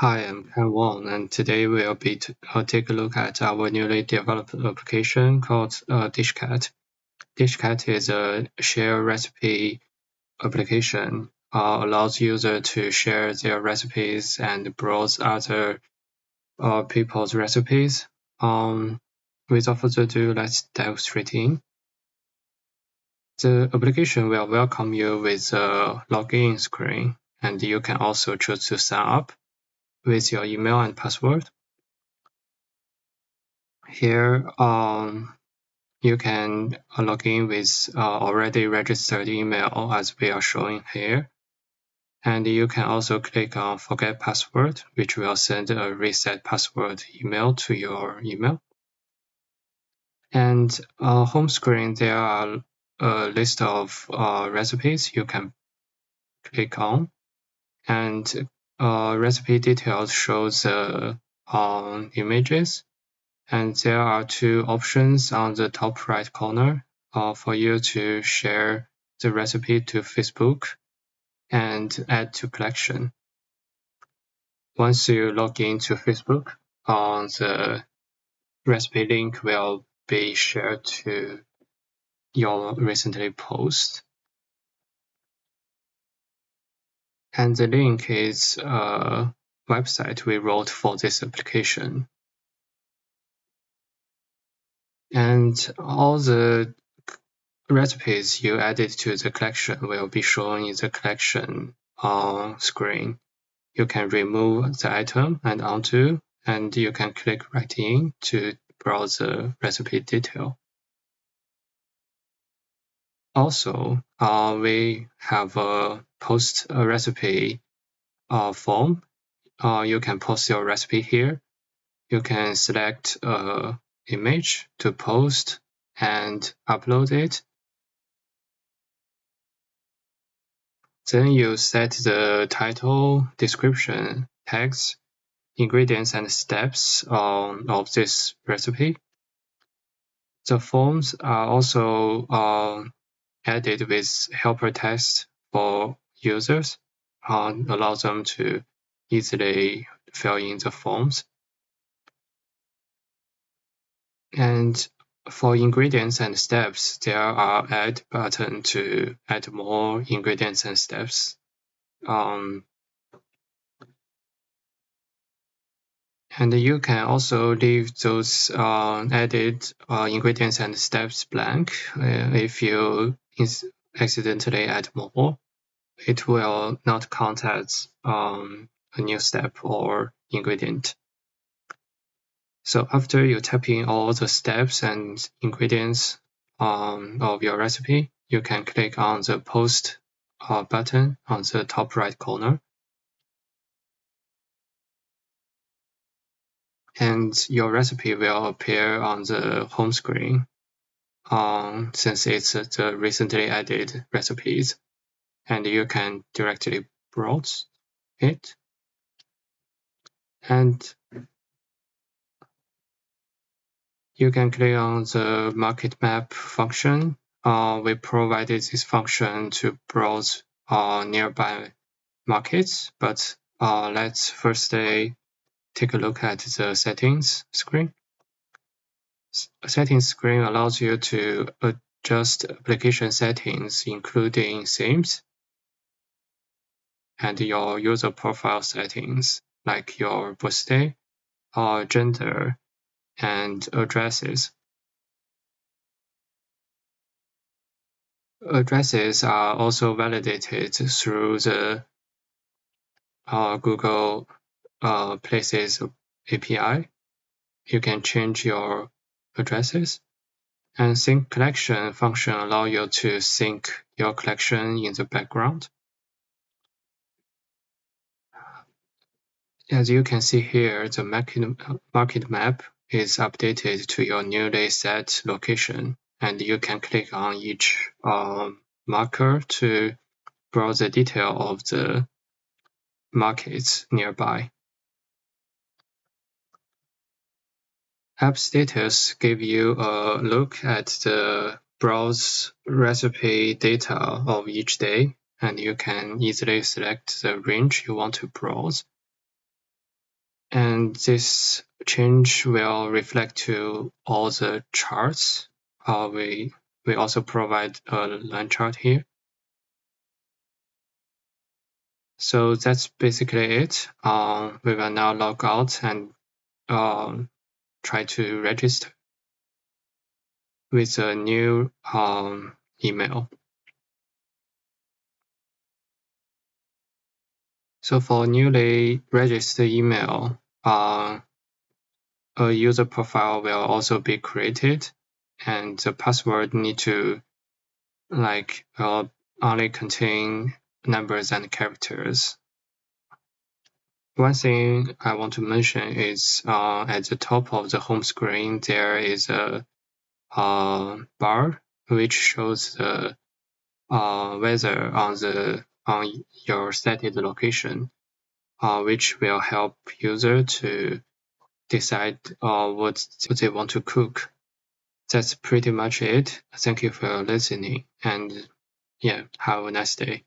Hi, I'm Ken Wong, and today we'll be take a look at our newly developed application called Dishcat. Dishcat is a share recipe application. Allows users to share their recipes and browse other people's recipes. Without further ado, let's dive straight in. The application will welcome you with a login screen, and you can also choose to sign up with your email and password. Here, you can log in with already registered email as we are showing here. And you can also click on Forget Password, which will send a reset password email to your email. And home screen, there are a list of recipes you can click on. And recipe details shows images. And there are two options on the top right corner for you to share the recipe to Facebook and add to collection. Once you log into Facebook, the recipe link will be shared to your recently post. And the link is a website we wrote for this application. And all the recipes you added to the collection will be shown in the collection screen. You can remove the item and undo, and you can click right in to browse the recipe detail. Also, we have a post a recipe form. You can post your recipe here. You can select an image to post and upload it. Then you set the title, description, tags, ingredients, and steps of this recipe. The forms are also added with helper text for users, allow them to easily fill in the forms. And for ingredients and steps, there are add button to add more ingredients and steps. And you can also leave those added ingredients and steps blank. If you accidentally add more, it will not count as a new step or ingredient. So after you type in all the steps and ingredients of your recipe, you can click on the post button on the top right corner. And your recipe will appear on the home screen since it's the recently added recipes, and you can directly browse it. And you can click on the market map function. We provided this function to browse nearby markets, but let's firstly take a look at the settings screen. Settings screen allows you to adjust application settings, including themes and your user profile settings, like your birthday, gender, and addresses. Addresses are also validated through the Google Places API. You can change your addresses. And sync collection function allow you to sync your collection in the background. As you can see here, the market map is updated to your newly set location, and you can click on each marker to browse the detail of the markets nearby. App status give you a look at the browse recipe data of each day, and you can easily select the range you want to browse. And this change will reflect to all the charts. We also provide a line chart here. So that's basically it. We will now log out and try to register with a new email. So for newly registered email, a user profile will also be created, and the password need to only contain numbers and characters. One thing I want to mention is at the top of the home screen there is a bar which shows the weather on your stated location, which will help user to decide what they want to cook. That's pretty much it. Thank you for listening, and yeah, have a nice day.